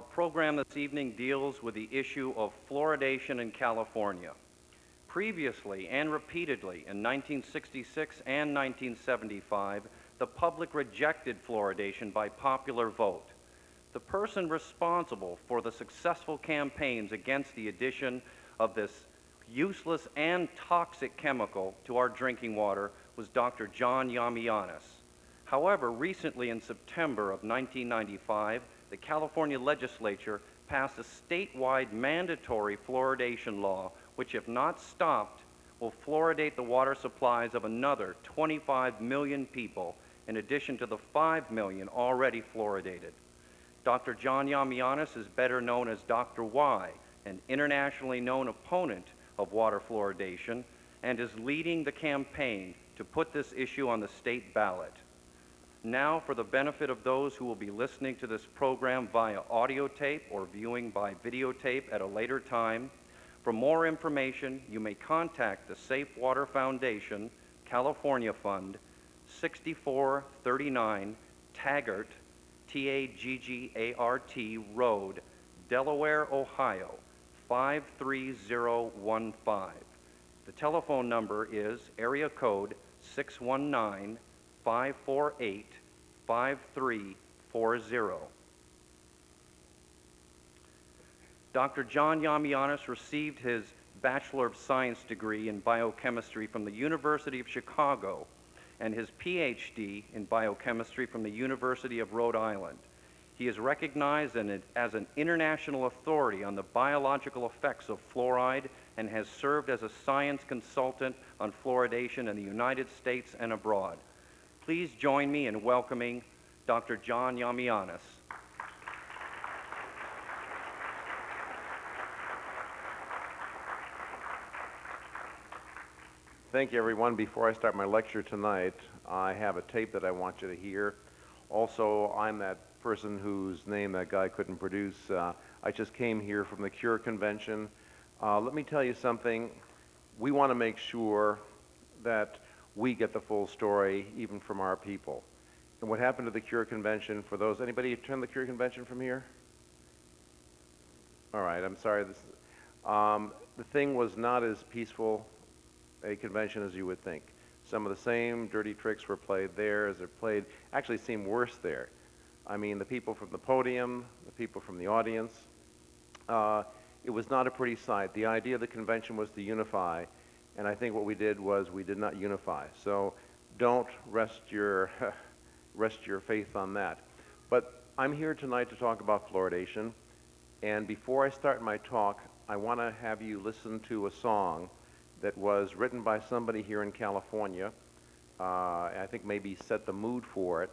Our program this evening deals with the issue of fluoridation in California. Previously and repeatedly in 1966 and 1975, the public rejected fluoridation by popular vote. The person responsible for the successful campaigns against the addition of this useless and toxic chemical to our drinking water was Dr. Yiamouyiannis. However, recently in September of 1995, the California legislature passed a statewide mandatory fluoridation law, which, if not stopped, will fluoridate the water supplies of another 25 million people, in addition to the 5 million already fluoridated. Dr. Yiamouyiannis is better known as Dr. Y, an internationally known opponent of water fluoridation, and is leading the campaign to put this issue on the state ballot. Now, for the benefit of those who will be listening to this program via audio tape or viewing by videotape at a later time, for more information, you may contact the Safe Water Foundation, California Fund, 6439 Taggart, Taggart Road, Delaware, Ohio, 53015. The telephone number is area code 619-548-5340. Dr. Yiamouyiannis received his Bachelor of Science degree in biochemistry from the University of Chicago and his PhD in biochemistry from the University of Rhode Island. He is recognized as an international authority on the biological effects of fluoride and has served as a science consultant on fluoridation in the United States and abroad. Please join me in welcoming Dr. Yiamouyiannis. Thank you, everyone. Before I start my lecture tonight, I have a tape that I want you to hear. Also, I'm that person whose name that guy couldn't produce. I just came here from the Cure Convention. Let me tell you something. We want to make sure that we get the full story, even from our people. And what happened to the Cure Convention, for those, anybody attend the Cure Convention from here? All right, I'm sorry. The thing was not as peaceful a convention as you would think. Some of the same dirty tricks were played there as they're played, actually seemed worse there. I mean, the people from the podium, the people from the audience, it was not a pretty sight. The idea of the convention was to unify, and I think what we did was we did not unify. So don't rest your, rest your faith on that. But I'm here tonight to talk about fluoridation, and before I start my talk, I want to have you listen to a song that was written by somebody here in California. I think maybe set the mood for it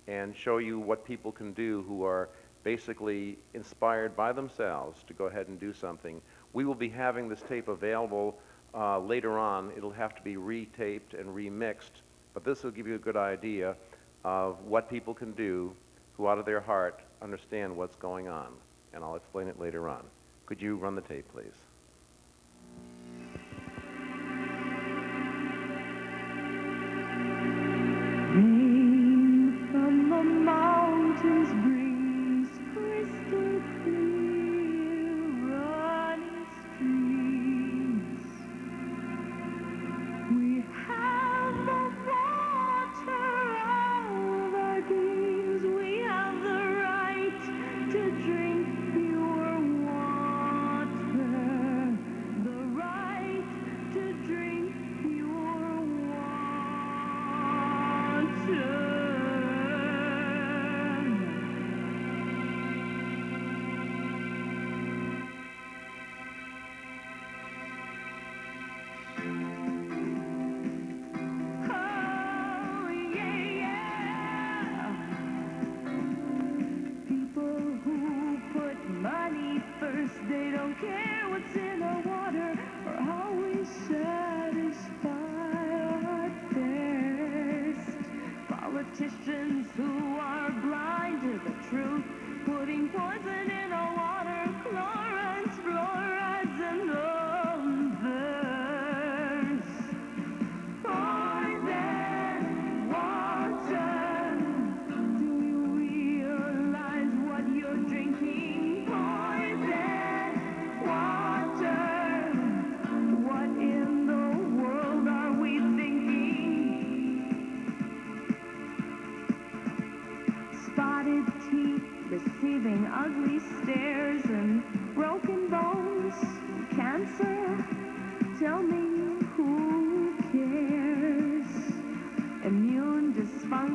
and show you what people can do who are basically inspired by themselves to go ahead and do something. We will be having this tape available later on. It'll have to be retaped and remixed, but this will give you a good idea of what people can do who out of their heart understand what's going on, and I'll explain it later on. Could you run the tape, please? Rain from the mountains brings crystal clear running streams. We have the water of our dreams. We have the right to drink pure water.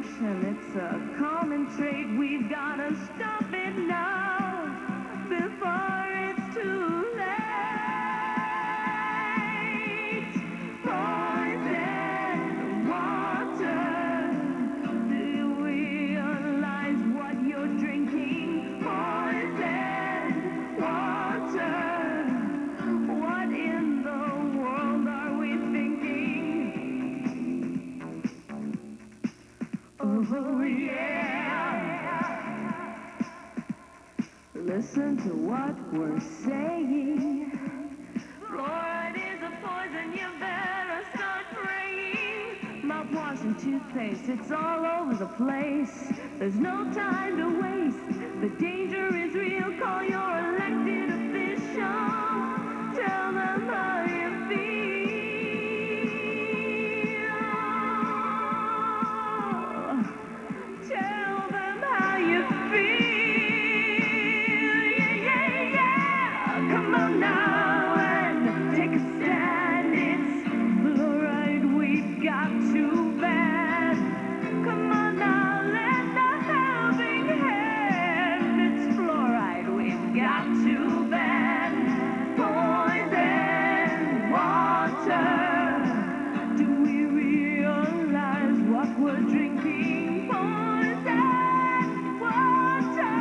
emotion, it's a common trait. We've gotta stop it now before it's too late. Poison water. Do you realize what you're drinking? Poison water. What in the world are we thinking? Oh yeah. Listen to what we're saying. Fluoride is a poison, you better start praying. Mouthwash and toothpaste, it's all over the place. There's no time to waste. The danger is real. Call your elected official. Tell them how you feel. Tell them how you feel. Yeah, yeah, yeah. Come on now and take a stand. It's fluoride we've got to ban. Come on now, lend a helping hand. It's fluoride we've got to ban. Poison water. Do we realize what we're drinking? Poison water.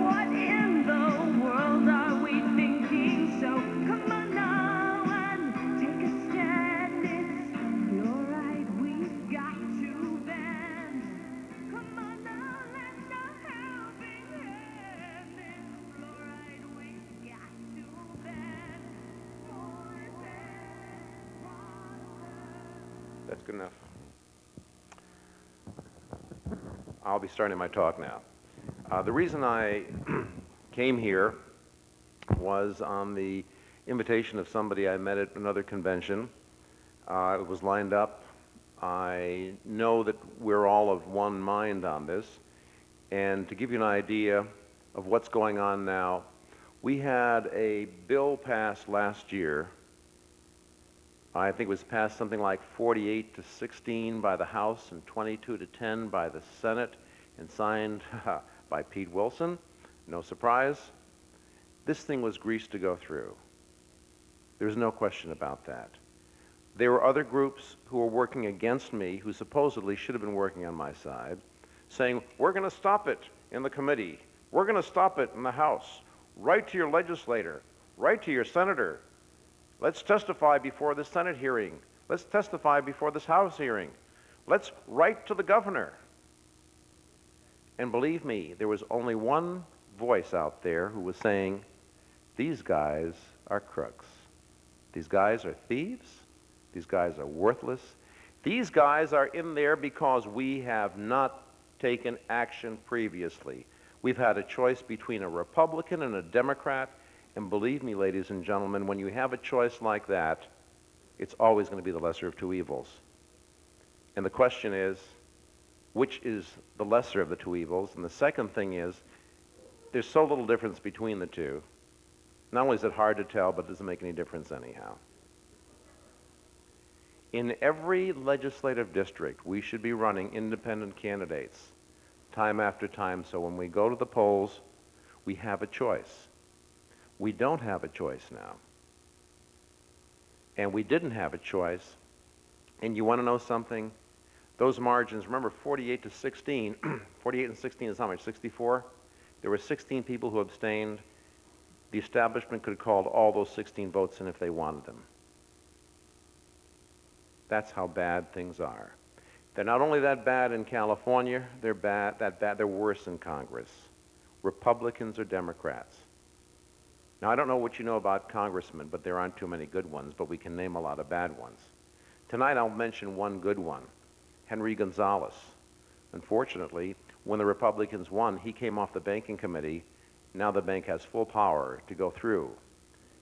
What in the world are we thinking? So come on now and take a stand. It's fluoride we've got to ban. Come on now, lend a helping hand. It's fluoride we've got to ban. Poison water. That's good enough. I'll be starting my talk now. The reason I came here was on the invitation of somebody I met at another convention. It was lined up. I know that we're all of one mind on this. And to give you an idea of what's going on now, we had a bill passed last year. I think it was passed something like 48-16 by the House and 22-10 by the Senate, and signed by Pete Wilson. No surprise. This thing was greased to go through. There's no question about that. There were other groups who were working against me, who supposedly should have been working on my side, saying, we're going to stop it in the committee. We're going to stop it in the House. Write to your legislator. Write to your senator. Let's testify before the Senate hearing. Let's testify before this House hearing. Let's write to the governor. And believe me, there was only one voice out there who was saying, these guys are crooks. These guys are thieves. These guys are worthless. These guys are in there because we have not taken action previously. We've had a choice between a Republican and a Democrat. And believe me, ladies and gentlemen, when you have a choice like that, it's always going to be the lesser of two evils. And the question is, which is the lesser of the two evils? And the second thing is, there's so little difference between the two. Not only is it hard to tell, but it doesn't make any difference anyhow. In every legislative district, we should be running independent candidates time after time, so when we go to the polls, we have a choice. We don't have a choice now. And we didn't have a choice. And you want to know something? Those margins, remember 48-16, 48 and 16 is how much, 64? There were 16 people who abstained. The establishment could have called all those 16 votes in if they wanted them. That's how bad things are. They're not only that bad in California, they're worse in Congress. Republicans or Democrats. Now, I don't know what you know about congressmen, but there aren't too many good ones, but we can name a lot of bad ones. Tonight, I'll mention one good one, Henry Gonzalez. Unfortunately, when the Republicans won, he came off the banking committee. Now the bank has full power to go through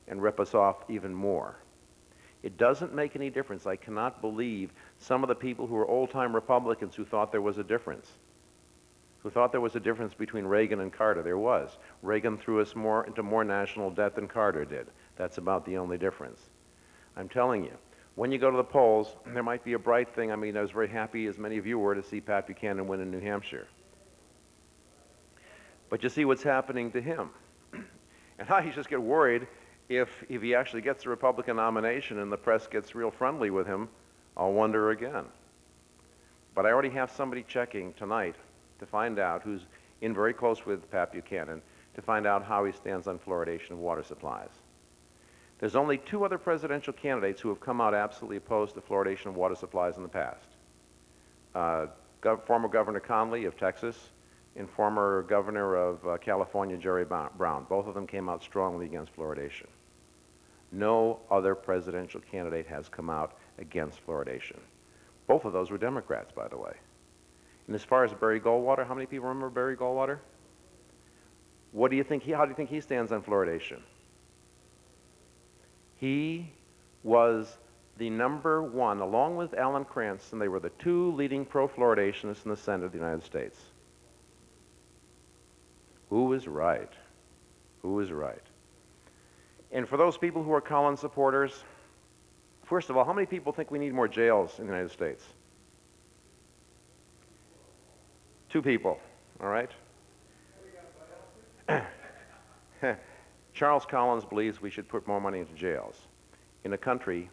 and rip us off even more. It doesn't make any difference. I cannot believe some of the people who are old-time Republicans who thought there was a difference. Who thought there was a difference between Reagan and Carter. There was. Reagan threw us into more national debt than Carter did. That's about the only difference. I'm telling you, When you go to the polls, there might be a bright thing. I mean, I was very happy, as many of you were, to see Pat Buchanan win in New Hampshire. But you see what's happening to him. And I just get worried if he actually gets the Republican nomination and the press gets real friendly with him, I'll wonder again. But I already have somebody checking tonight to find out, who's in very close with Pat Buchanan, to find out how he stands on fluoridation of water supplies. There's only 2 other presidential candidates who have come out absolutely opposed to fluoridation of water supplies in the past. Former Governor Conley of Texas and former Governor of California, Jerry Brown. Both of them came out strongly against fluoridation. No other presidential candidate has come out against fluoridation. Both of those were Democrats, by the way. And as far as Barry Goldwater, how many people remember Barry Goldwater? How do you think he stands on fluoridation? He was the #1, along with Alan Cranston. They were the 2 leading pro-fluoridationists in the Senate of the United States. Who was right? Who was right? And for those people who are Collins supporters, first of all, how many people think we need more jails in the United States? 2 people, all right? Charles Collins believes we should put more money into jails in a country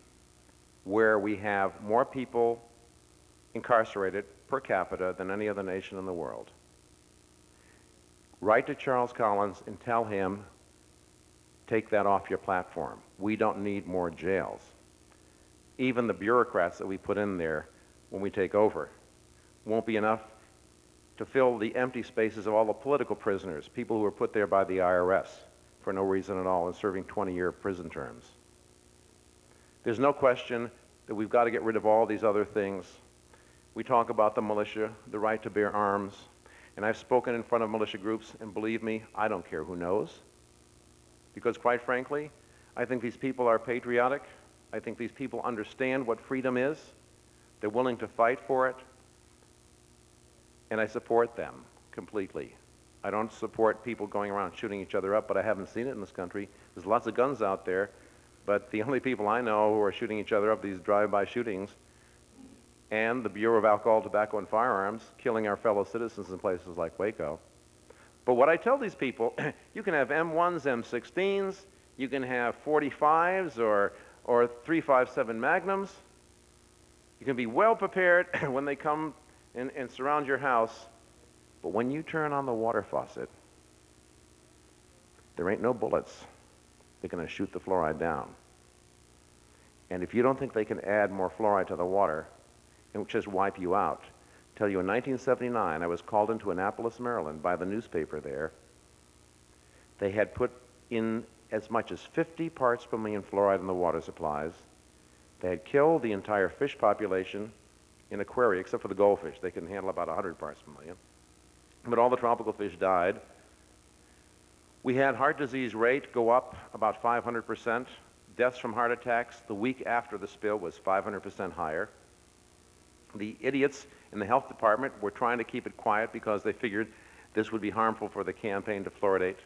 where we have more people incarcerated per capita than any other nation in the world. Write to Charles Collins and tell him, take that off your platform. We don't need more jails. Even the bureaucrats that we put in there when we take over won't be enough to fill the empty spaces of all the political prisoners, people who were put there by the IRS for no reason at all and serving 20-year prison terms. There's no question that we've got to get rid of all these other things. We talk about the militia, the right to bear arms, and I've spoken in front of militia groups, and believe me, I don't care who knows. Because quite frankly, I think these people are patriotic. I think these people understand what freedom is. They're willing to fight for it. And I support them completely. I don't support people going around shooting each other up, but I haven't seen it in this country. There's lots of guns out there, but the only people I know who are shooting each other up, these drive-by shootings, and the Bureau of Alcohol, Tobacco, and Firearms, killing our fellow citizens in places like Waco. But what I tell these people, you can have M1s, M16s, you can have 45s or 357 Magnums. You can be well prepared when they come and surround your house. But when you turn on the water faucet, there ain't no bullets. They're going to shoot the fluoride down. And if you don't think they can add more fluoride to the water and just wipe you out, tell you in 1979, I was called into Annapolis, Maryland by the newspaper there. They had put in as much as 50 parts per million fluoride in the water supplies. They had killed the entire fish population in aquaria, except for the goldfish. They can handle about 100 parts per million. But all the tropical fish died. We had heart disease rate go up about 500%. Deaths from heart attacks the week after the spill was 500% higher. The idiots in the health department were trying to keep it quiet because they figured this would be harmful for the campaign to fluoridate.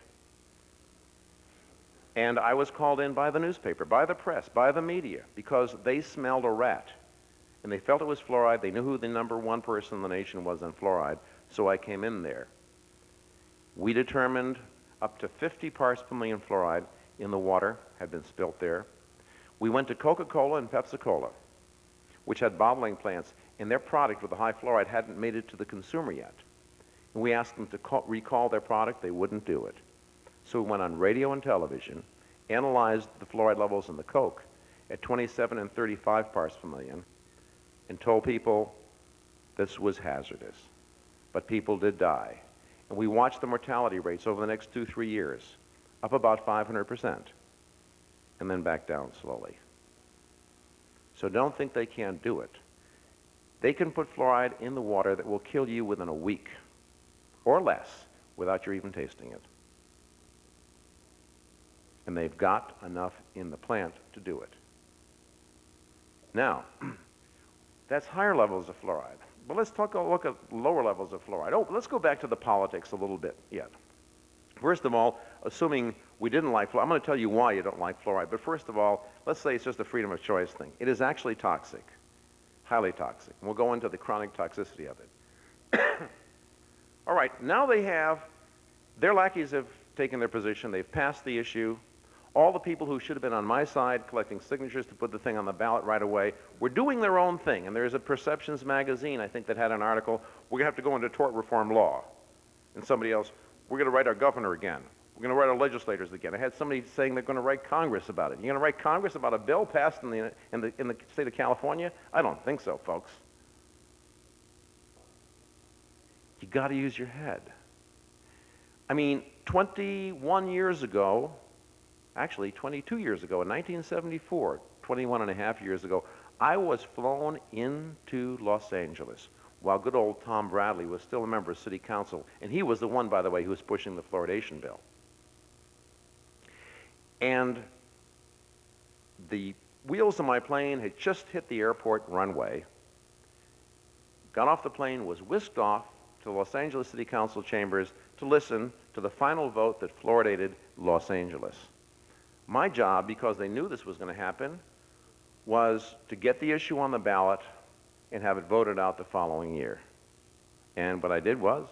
And I was called in by the newspaper, by the press, by the media, because they smelled a rat. And they felt it was fluoride. They knew who the #1 person in the nation was on fluoride, so I came in there. We determined up to 50 parts per million fluoride in the water had been spilt there. We went to Coca-Cola and Pepsi-Cola, which had bottling plants, and their product with the high fluoride hadn't made it to the consumer yet. And we asked them to recall their product. They wouldn't do it. So we went on radio and television, analyzed the fluoride levels in the Coke at 27 and 35 parts per million, and told people this was hazardous. But people did die. And we watched the mortality rates over the next 2-3 years, up about 500%, and then back down slowly. So don't think they can't do it. They can put fluoride in the water that will kill you within a week or less without you even tasting it. And they've got enough in the plant to do it. Now, that's higher levels of fluoride. But let's look at lower levels of fluoride. Oh, let's go back to the politics a little bit yet. First of all, assuming we didn't like fluoride, I'm going to tell you why you don't like fluoride. But first of all, let's say it's just a freedom of choice thing. It is actually toxic, highly toxic. And we'll go into the chronic toxicity of it. All right, now their lackeys have taken their position. They've passed the issue. All the people who should have been on my side collecting signatures to put the thing on the ballot right away were doing their own thing. And there's a Perceptions magazine, I think, that had an article, we're going to have to go into tort reform law. And somebody else, we're going to write our governor again. We're going to write our legislators again. I had somebody saying they're going to write Congress about it. You're going to write Congress about a bill passed in the state of California? I don't think so, folks. You got to use your head. I mean, 21 years ago, actually 22 years ago, in 1974, 21 and a half years ago, I was flown into Los Angeles while good old Tom Bradley was still a member of City Council. And he was the one, by the way, who was pushing the fluoridation bill. And the wheels of my plane had just hit the airport runway, got off the plane, was whisked off to the Los Angeles City Council chambers to listen to the final vote that fluoridated Los Angeles. My job, because they knew this was going to happen, was to get the issue on the ballot and have it voted out the following year. And what I did was,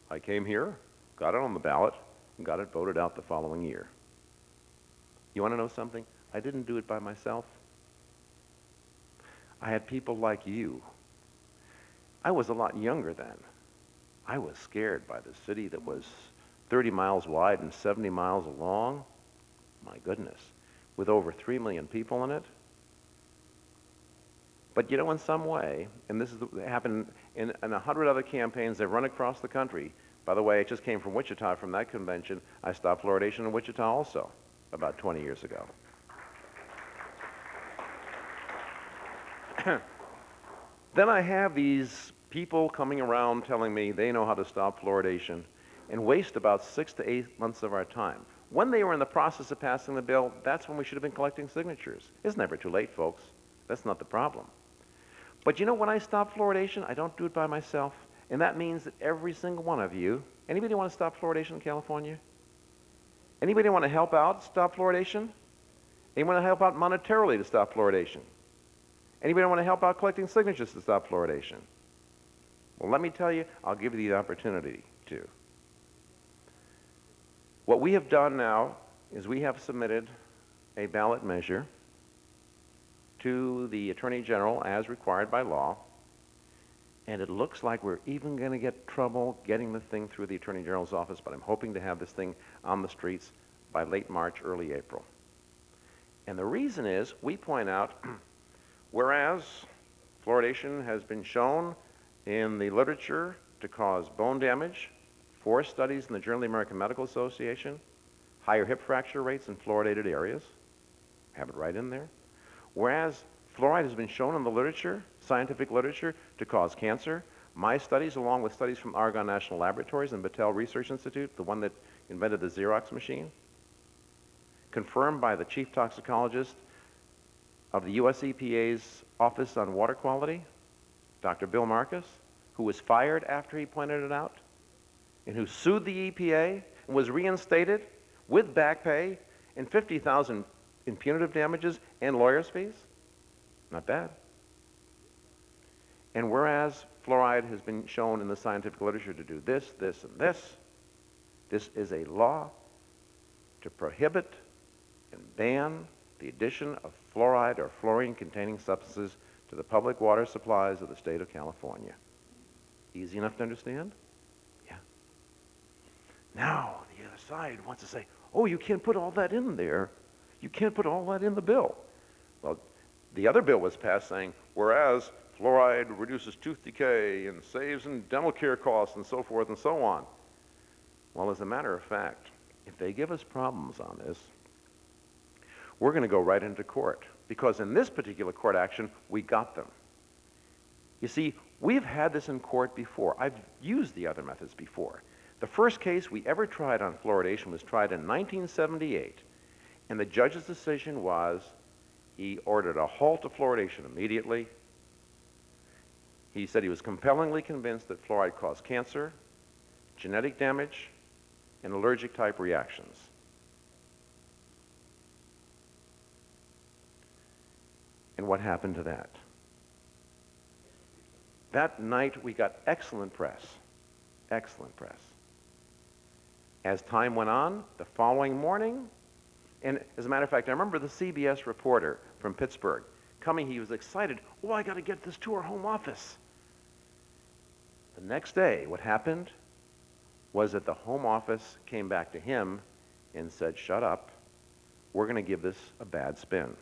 I came here, got it on the ballot, and got it voted out the following year. You want to know something? I didn't do it by myself. I had people like you. I was a lot younger then. I was scared by the city that was 30 miles wide and 70 miles long. My goodness, with over 3 million people in it. But you know, in some way, and this happened in 100 other campaigns that run across the country. By the way, I just came from Wichita from that convention. I stopped fluoridation in Wichita also, about 20 years ago. Then I have these people coming around telling me they know how to stop fluoridation and waste about 6 to 8 months of our time. When they were in the process of passing the bill, that's when we should have been collecting signatures. It's never too late, folks. That's not the problem. But you know, when I stop fluoridation, I don't do it by myself. And that means that every single one of you, anybody want to stop fluoridation in California? Anybody want to help out stop fluoridation? Anyone want to help out monetarily to stop fluoridation? Anybody want to help out collecting signatures to stop fluoridation? Well, let me tell you, I'll give you the opportunity to. What we have done now is we have submitted a ballot measure to the Attorney General as required by law, and it looks like we're even going to get trouble getting the thing through the Attorney General's office, but I'm hoping to have this thing on the streets by late March, early April. And the reason is, we point out, whereas fluoridation has been shown in the literature to cause bone damage, 4 studies in the Journal of the American Medical Association, higher hip fracture rates in fluoridated areas, have it right in there. Whereas fluoride has been shown in the literature, scientific literature, to cause cancer. My studies, along with studies from Argonne National Laboratories and Battelle Research Institute, the one that invented the Xerox machine, confirmed by the chief toxicologist of the US EPA's Office on Water Quality, Dr. Bill Marcus, who was fired after he pointed it out, and who sued the EPA and was reinstated with back pay and $50,000 in punitive damages and lawyers' fees. Not bad. And whereas fluoride has been shown in the scientific literature to do this, this, and this is a law to prohibit and ban the addition of fluoride or fluorine-containing substances to the public water supplies of the state of California. Easy enough to understand? Yeah. Now, the other side wants to say, oh, you can't put all that in there. You can't put all that in the bill. Well, the other bill was passed saying, whereas fluoride reduces tooth decay and saves in dental care costs and so forth and so on. Well, as a matter of fact, if they give us problems on this, we're going to go right into court, because in this particular court action, we got them. You see, we've had this in court before. I've used the other methods before. The first case we ever tried on fluoridation was tried in 1978, and the judge's decision was he ordered a halt to fluoridation immediately. He said he was compellingly convinced that fluoride caused cancer, genetic damage, and allergic type reactions. And what happened to that? That night, we got excellent press. Excellent press. As time went on, the following morning, and as a matter of fact, I remember the CBS reporter from Pittsburgh coming. He was excited. Oh, I got to get this to our home office. The next day, what happened was that the home office came back to him and said, shut up. We're going to give this a bad spin.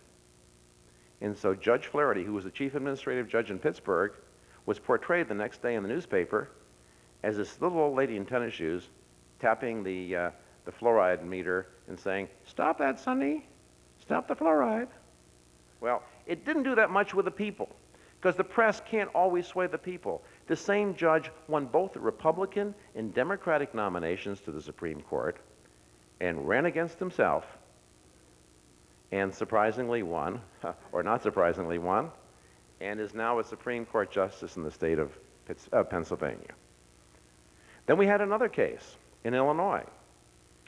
And so Judge Flaherty, who was the chief administrative judge in Pittsburgh, was portrayed the next day in the newspaper as this little old lady in tennis shoes tapping the fluoride meter and saying, stop that, Sonny. Stop the fluoride. Well, it didn't do that much with the people, because the press can't always sway the people. The same judge won both the Republican and Democratic nominations to the Supreme Court and ran against himself and surprisingly won, or not surprisingly won, and is now a Supreme Court justice in the state of Pennsylvania. Then we had another case in Illinois.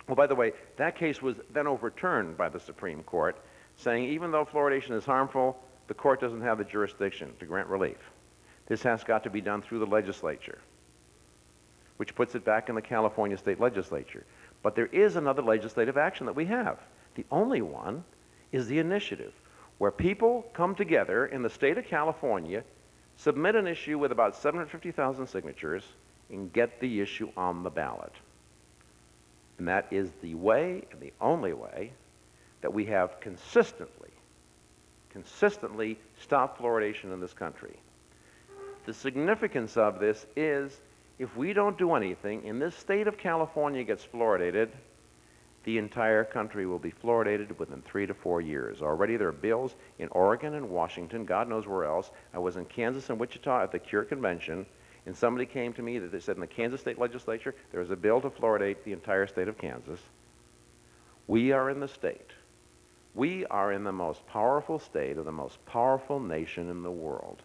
Well, by the way, that case was then overturned by the Supreme Court, saying even though fluoridation is harmful, the court doesn't have the jurisdiction to grant relief. This has got to be done through the legislature, which puts it back in the California state legislature. But there is another legislative action that we have. The only one is the initiative, where people come together in the state of California, submit an issue with about 750,000 signatures, and get the issue on the ballot. And that is the way, and the only way, that we have consistently stopped fluoridation in this country. The significance of this is, if we don't do anything, and this state of California gets fluoridated, the entire country will be fluoridated within 3 to 4 years. Already there are bills in Oregon and Washington, God knows where else. I was in Kansas and Wichita at the Cure Convention, and somebody came to me that they said in the Kansas state legislature, there is a bill to fluoridate the entire state of Kansas. We are in the state. We are in the most powerful state of the most powerful nation in the world.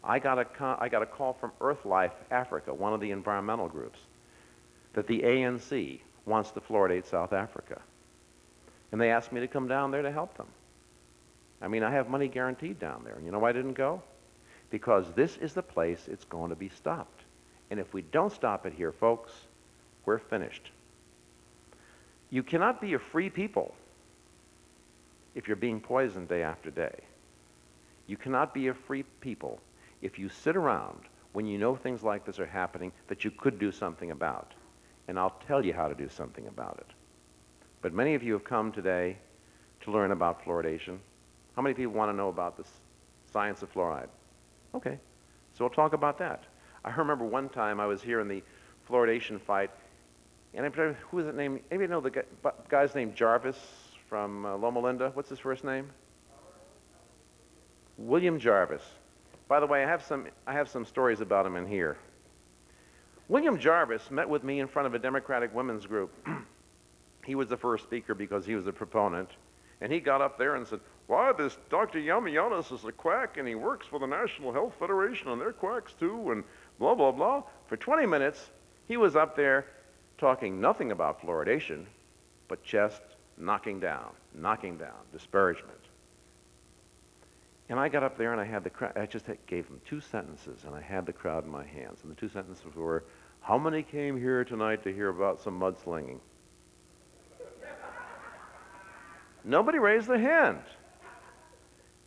I got a call from EarthLife Africa, one of the environmental groups, that the ANC wants to fluoridate South Africa. And they asked me to come down there to help them. I mean, I have money guaranteed down there. And you know why I didn't go? Because this is the place it's going to be stopped. And if we don't stop it here, folks, we're finished. You cannot be a free people if you're being poisoned day after day. You cannot be a free people if you sit around when you know things like this are happening that you could do something about. And I'll tell you how to do something about it. But many of you have come today to learn about fluoridation. How many people want to know about the science of fluoride? Okay, so we'll talk about that. I remember one time I was here in the fluoridation fight, and who is it named? Maybe you know the guy's named Jarvis from Loma Linda. What's his first name? William Jarvis. By the way, I have some stories about him in here. William Jarvis met with me in front of a Democratic women's group. He was the first speaker because he was a proponent. And he got up there and said, why, this Dr. Yiamouyiannis is a quack, and he works for the National Health Federation, and they're quacks too, and blah, blah, blah. For 20 minutes, he was up there talking nothing about fluoridation, but just knocking down, disparagement. And I got up there and I had the crowd, I just gave him 2 sentences, and I had the crowd in my hands. And the 2 sentences were, how many came here tonight to hear about some mudslinging? Nobody raised their hand.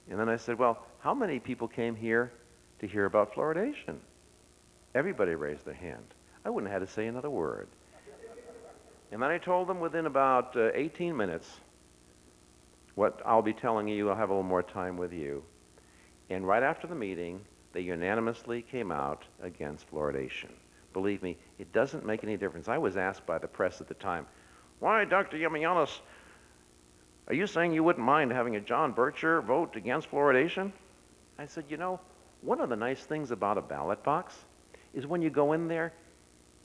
And then I said, well, how many people came here to hear about fluoridation? Everybody raised their hand. I wouldn't have had to say another word. And then I told them within about 18 minutes what I'll be telling you. I'll have a little more time with you. And right after the meeting, they unanimously came out against fluoridation. Believe me, it doesn't make any difference. I was asked by the press at the time, why, Dr. Yiamouyiannis, are you saying you wouldn't mind having a John Bircher vote against fluoridation? I said, you know, one of the nice things about a ballot box is when you go in there,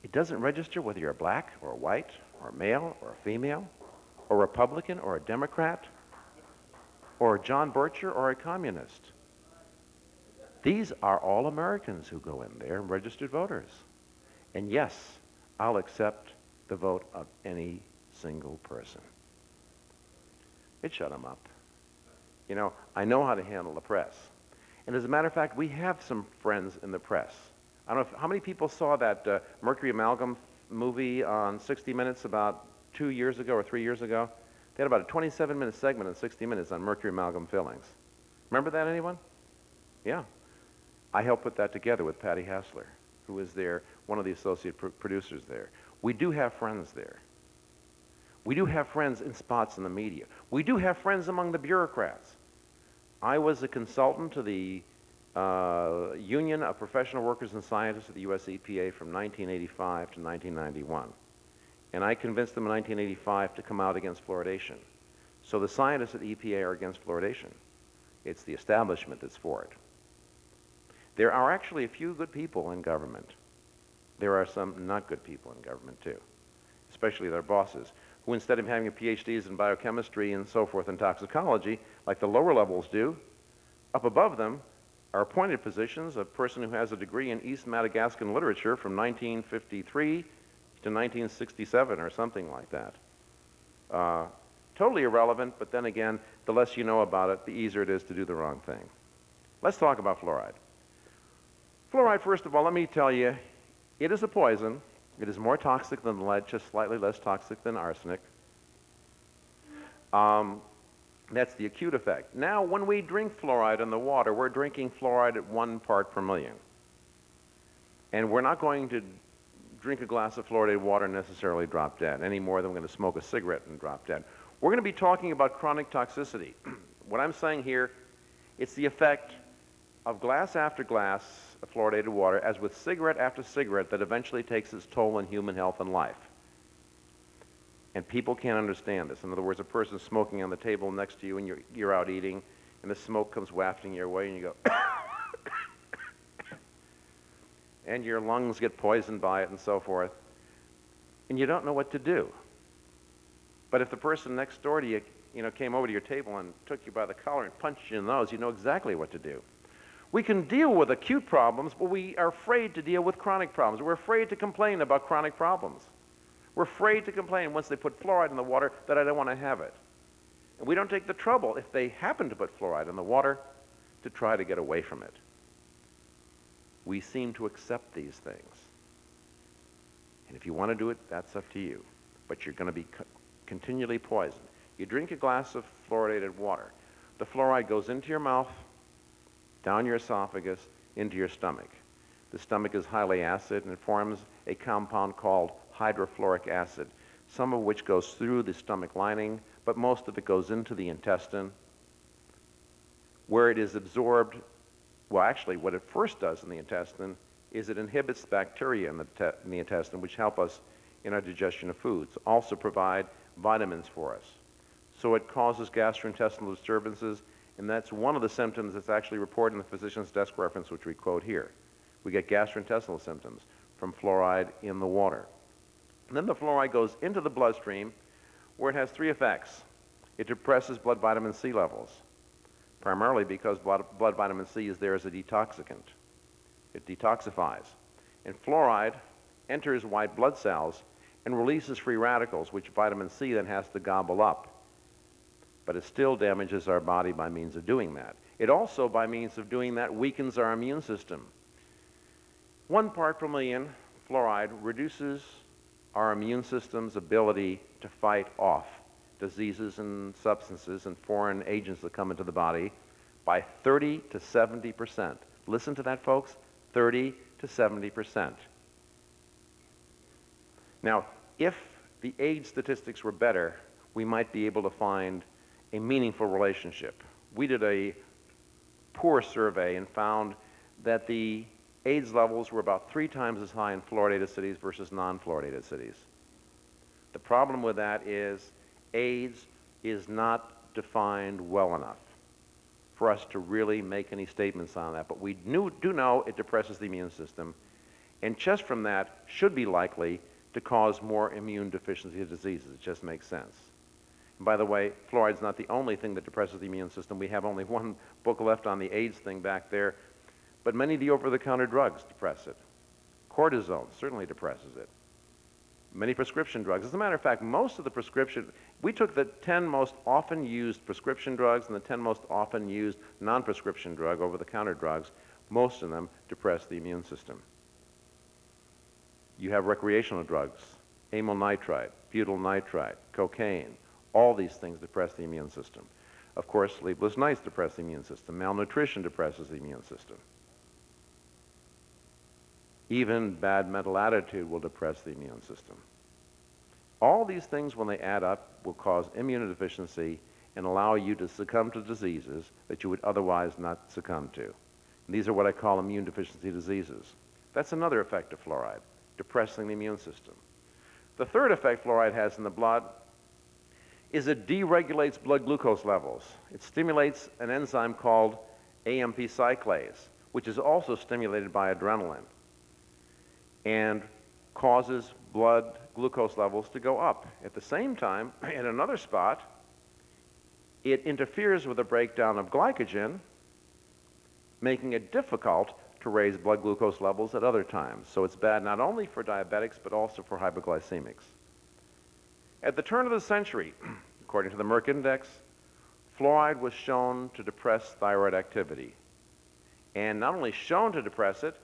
it doesn't register whether you're black or white or male or female or Republican or a Democrat or a John Bircher or a communist. These are all Americans who go in there and registered voters. And yes, I'll accept the vote of any single person. It shut them up. You know, I know how to handle the press. And as a matter of fact, we have some friends in the press. I don't know how many people saw that Mercury Amalgam movie on 60 Minutes about 2 years ago or 3 years ago? They had about a 27-minute segment in 60 Minutes on mercury amalgam fillings. Remember that, anyone? Yeah. I helped put that together with Patty Hassler, who is there, one of the associate producers there. We do have friends there. We do have friends in spots in the media. We do have friends among the bureaucrats. I was a consultant to the Union of Professional Workers and Scientists at the US EPA from 1985 to 1991. And I convinced them in 1985 to come out against fluoridation. So the scientists at EPA are against fluoridation. It's the establishment that's for it. There are actually a few good people in government. There are some not good people in government too, especially their bosses, who instead of having PhDs in biochemistry and so forth and toxicology, like the lower levels do, up above them are appointed positions. A person who has a degree in East Madagascan literature from 1953 to 1967 or something like that. Totally irrelevant, but then again, the less you know about it, the easier it is to do the wrong thing. Let's talk about fluoride. Fluoride, first of all, let me tell you, it is a poison. It is more toxic than lead, just slightly less toxic than arsenic. That's the acute effect. Now, when we drink fluoride in the water, we're drinking fluoride at 1 part per million. And we're not going to drink a glass of fluoridated water and necessarily drop dead, any more than we're going to smoke a cigarette and drop dead. We're going to be talking about chronic toxicity. What I'm saying here, it's the effect of glass after glass of fluoridated water, as with cigarette after cigarette, that eventually takes its toll on human health and life. And people can't understand this. In other words, a person smoking on the table next to you and you're out eating, and the smoke comes wafting your way, and you go, and your lungs get poisoned by it and so forth, and you don't know what to do. But if the person next door to you, came over to your table and took you by the collar and punched you in the nose, you know exactly what to do. We can deal with acute problems, but we are afraid to deal with chronic problems. We're afraid to complain about chronic problems. We're afraid to complain once they put fluoride in the water that I don't want to have it. And we don't take the trouble, if they happen to put fluoride in the water, to try to get away from it. We seem to accept these things. And if you want to do it, that's up to you. But you're going to be continually poisoned. You drink a glass of fluoridated water. The fluoride goes into your mouth, down your esophagus, into your stomach. The stomach is highly acid and it forms a compound called hydrofluoric acid, some of which goes through the stomach lining, but most of it goes into the intestine, where it is absorbed. Well, actually, what it first does in the intestine is it inhibits bacteria in the intestine, which help us in our digestion of foods, also provide vitamins for us. So it causes gastrointestinal disturbances, and that's one of the symptoms that's actually reported in the physician's desk reference, which we quote here. We get gastrointestinal symptoms from fluoride in the water. And then the fluoride goes into the bloodstream, where it has 3 effects. It depresses blood vitamin C levels, primarily because blood vitamin C is there as a detoxicant. It detoxifies. And fluoride enters white blood cells and releases free radicals, which vitamin C then has to gobble up. But it still damages our body by means of doing that. It also, by means of doing that, weakens our immune system. 1 part per million fluoride reduces our immune system's ability to fight off diseases and substances and foreign agents that come into the body by 30 to 70%. Listen to that, folks, 30 to 70%. Now, if the AIDS statistics were better, we might be able to find a meaningful relationship. We did a poor survey and found that the AIDS levels were about 3 times as high in fluoridated cities versus non-fluoridated cities. The problem with that is AIDS is not defined well enough for us to really make any statements on that. But we do know it depresses the immune system, and just from that should be likely to cause more immune deficiency diseases. It just makes sense. And by the way, fluoride's not the only thing that depresses the immune system. We have only 1 book left on the AIDS thing back there, but many of the over-the-counter drugs depress it. Cortisone certainly depresses it. many prescription drugs. As a matter of fact, most of the we took the 10 most often used prescription drugs and the 10 most often used non-prescription drug, over-the-counter drugs. Most of them depress the immune system. You have recreational drugs, amyl nitrite, butyl nitrite, cocaine. All these things depress the immune system. Of course, sleepless nights depress the immune system. Malnutrition depresses the immune system. Even bad mental attitude will depress the immune system. All these things, when they add up, will cause immunodeficiency and allow you to succumb to diseases that you would otherwise not succumb to. And these are what I call immune deficiency diseases. That's another effect of fluoride, depressing the immune system. The third effect fluoride has in the blood is it deregulates blood glucose levels. It stimulates an enzyme called AMP cyclase, which is also stimulated by adrenaline, and causes blood glucose levels to go up. At the same time, in another spot, it interferes with the breakdown of glycogen, making it difficult to raise blood glucose levels at other times. So it's bad not only for diabetics, but also for hypoglycemics. At the turn of the century, according to the Merck Index, fluoride was shown to depress thyroid activity. And not only shown to depress it,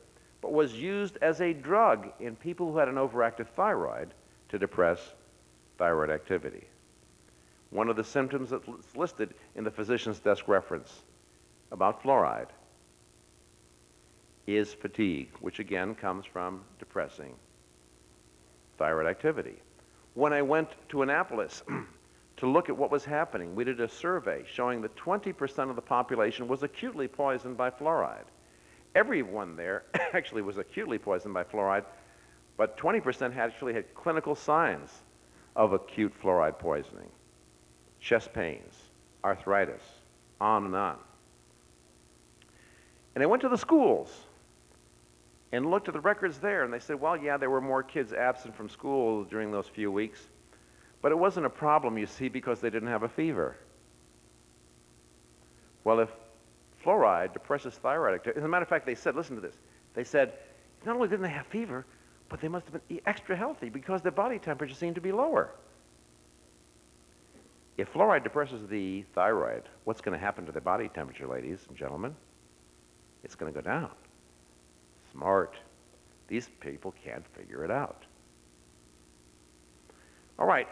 but was used as a drug in people who had an overactive thyroid to depress thyroid activity. One of the symptoms that's listed in the physician's desk reference about fluoride is fatigue, which again comes from depressing thyroid activity. When I went to Annapolis to look at what was happening, we did a survey showing that 20% of the population was acutely poisoned by fluoride. Everyone there actually was acutely poisoned by fluoride, but 20% actually had clinical signs of acute fluoride poisoning. Chest pains, arthritis, on and on. And I went to the schools and looked at the records there, and they said, well, yeah, there were more kids absent from school during those few weeks, but it wasn't a problem, you see, because they didn't have a fever. Well, if fluoride depresses thyroid activity, as a matter of fact, they said, listen to this, they said, not only didn't they have fever, but they must have been extra healthy because their body temperature seemed to be lower. If fluoride depresses the thyroid, what's going to happen to the body temperature, ladies and gentlemen? It's going to go down. Smart. These people can't figure it out. All right,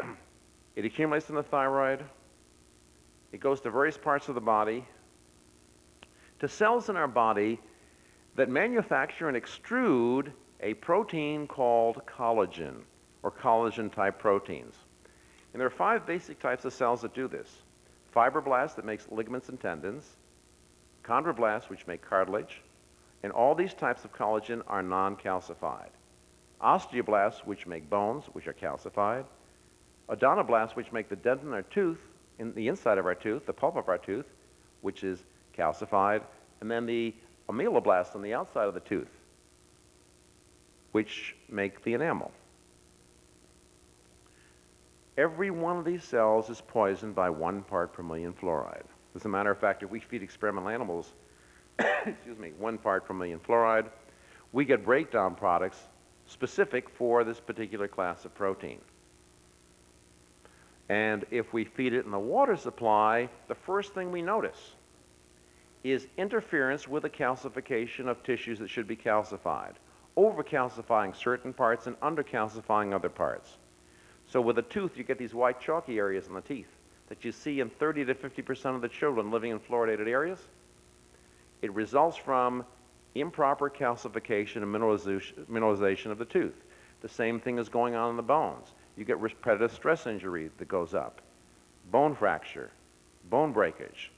it accumulates in the thyroid. It goes to various parts of the body, to cells in our body that manufacture and extrude a protein called collagen, or collagen-type proteins. And there are 5 basic types of cells that do this. Fibroblasts, that makes ligaments and tendons, chondroblasts, which make cartilage, and all these types of collagen are non-calcified. Osteoblasts, which make bones, which are calcified. Odontoblasts, which make the dent in our tooth, in the inside of our tooth, the pulp of our tooth, which is calcified. And then the ameloblasts on the outside of the tooth, which make the enamel. Every one of these cells is poisoned by 1 part per million fluoride. As a matter of fact, if we feed experimental animals, excuse me, 1 part per million fluoride, we get breakdown products specific for this particular class of protein. And if we feed it in the water supply, the first thing we notice is interference with the calcification of tissues that should be calcified, over-calcifying certain parts and under-calcifying other parts. So with a tooth, you get these white chalky areas in the teeth that you see in 30 to 50% of the children living in fluoridated areas. It results from improper calcification and mineralization of the tooth. The same thing is going on in the bones. You get repetitive stress injury that goes up, bone fracture, bone breakage.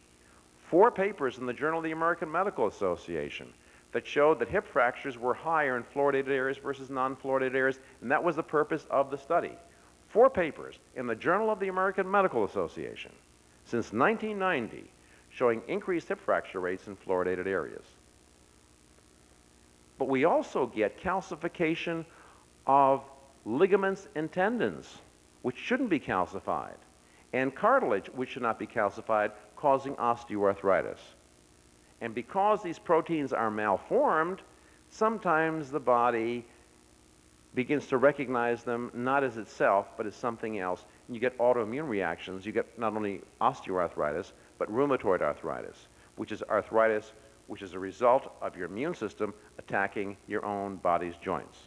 4 papers in the Journal of the American Medical Association that showed that hip fractures were higher in fluoridated areas versus non-fluoridated areas, and that was the purpose of the study. 4 papers in the Journal of the American Medical Association since 1990 showing increased hip fracture rates in fluoridated areas. But we also get calcification of ligaments and tendons, which shouldn't be calcified, and cartilage, which should not be calcified, causing osteoarthritis. And because these proteins are malformed, sometimes the body begins to recognize them not as itself, but as something else. And you get autoimmune reactions. You get not only osteoarthritis, but rheumatoid arthritis, which is arthritis which is a result of your immune system attacking your own body's joints.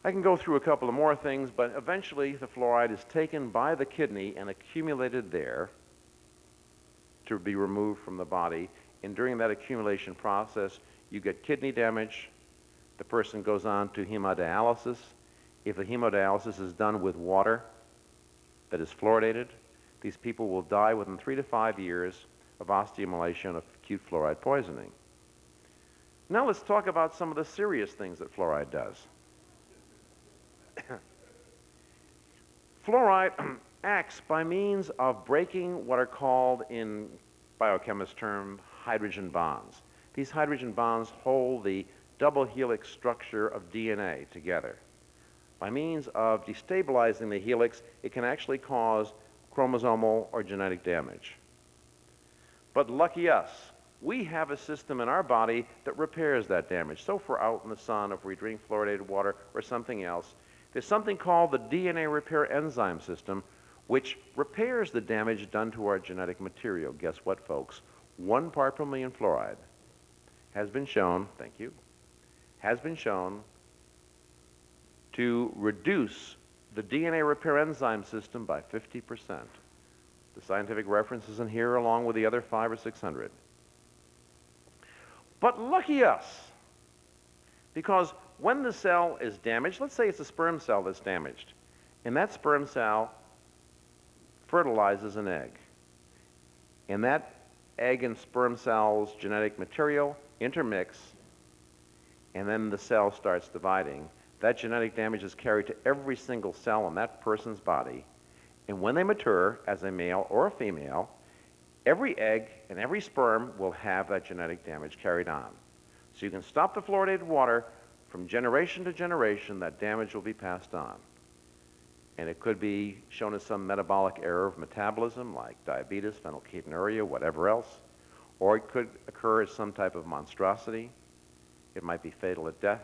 I can go through a couple of more things, but eventually the fluoride is taken by the kidney and accumulated there to be removed from the body. And during that accumulation process, you get kidney damage. The person goes on to hemodialysis. If the hemodialysis is done with water that is fluoridated, these people will die within 3 to 5 years of osteomalacia of acute fluoride poisoning. Now let's talk about some of the serious things that fluoride does. Fluoride acts by means of breaking what are called, in biochemist term, hydrogen bonds. These hydrogen bonds hold the double helix structure of DNA together. By means of destabilizing the helix, it can actually cause chromosomal or genetic damage. But lucky us, we have a system in our body that repairs that damage. So if we're out in the sun, if we drink fluoridated water or something else, there's something called the DNA repair enzyme system, which repairs the damage done to our genetic material. Guess what, folks? 1 part per million fluoride has been shown, thank you, has been shown to reduce the DNA repair enzyme system by 50%. The scientific reference is in here along with the other 500 or 600. But lucky us, because when the cell is damaged, let's say it's a sperm cell that's damaged, and that sperm cell fertilizes an egg. And that egg and sperm cell's genetic material intermix, and then the cell starts dividing. That genetic damage is carried to every single cell in that person's body. And when they mature as a male or a female, every egg and every sperm will have that genetic damage carried on. So you can stop the fluoridated water. From generation to generation, that damage will be passed on. And it could be shown as some metabolic error of metabolism, like diabetes, phenylketonuria, whatever else. Or it could occur as some type of monstrosity. It might be fatal at death,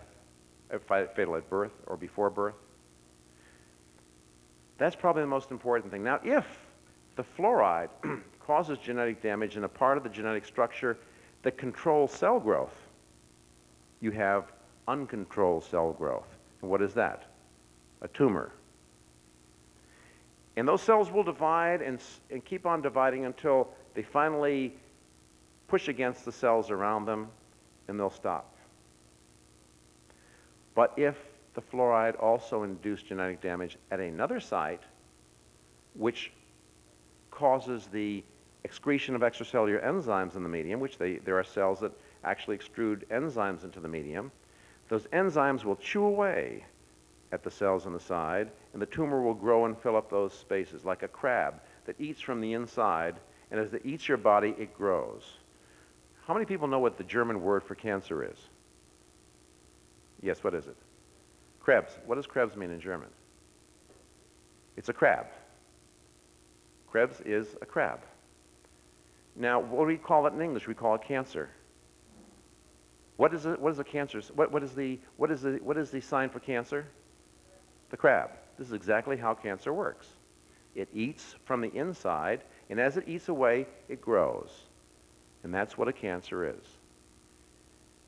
fatal at birth or before birth. That's probably the most important thing. Now, if the fluoride causes genetic damage in a part of the genetic structure that controls cell growth, you have uncontrolled cell growth. And what is that? A tumor. And those cells will divide and keep on dividing until they finally push against the cells around them, and they'll stop. But if the fluoride also induced genetic damage at another site, which causes the excretion of extracellular enzymes in the medium, which there are cells that actually extrude enzymes into the medium, those enzymes will chew away at the cells on the side, and the tumor will grow and fill up those spaces like a crab that eats from the inside, and as it eats your body, it grows. How many people know what the German word for cancer is? Yes, what is it? Krebs. What does Krebs mean in German? It's a crab. Krebs is a crab. Now, what do we call it in English? We call it cancer. What is a cancer? What is the sign for cancer? The crab. This is exactly how cancer works. It eats from the inside, and as it eats away, it grows. And that's what a cancer is.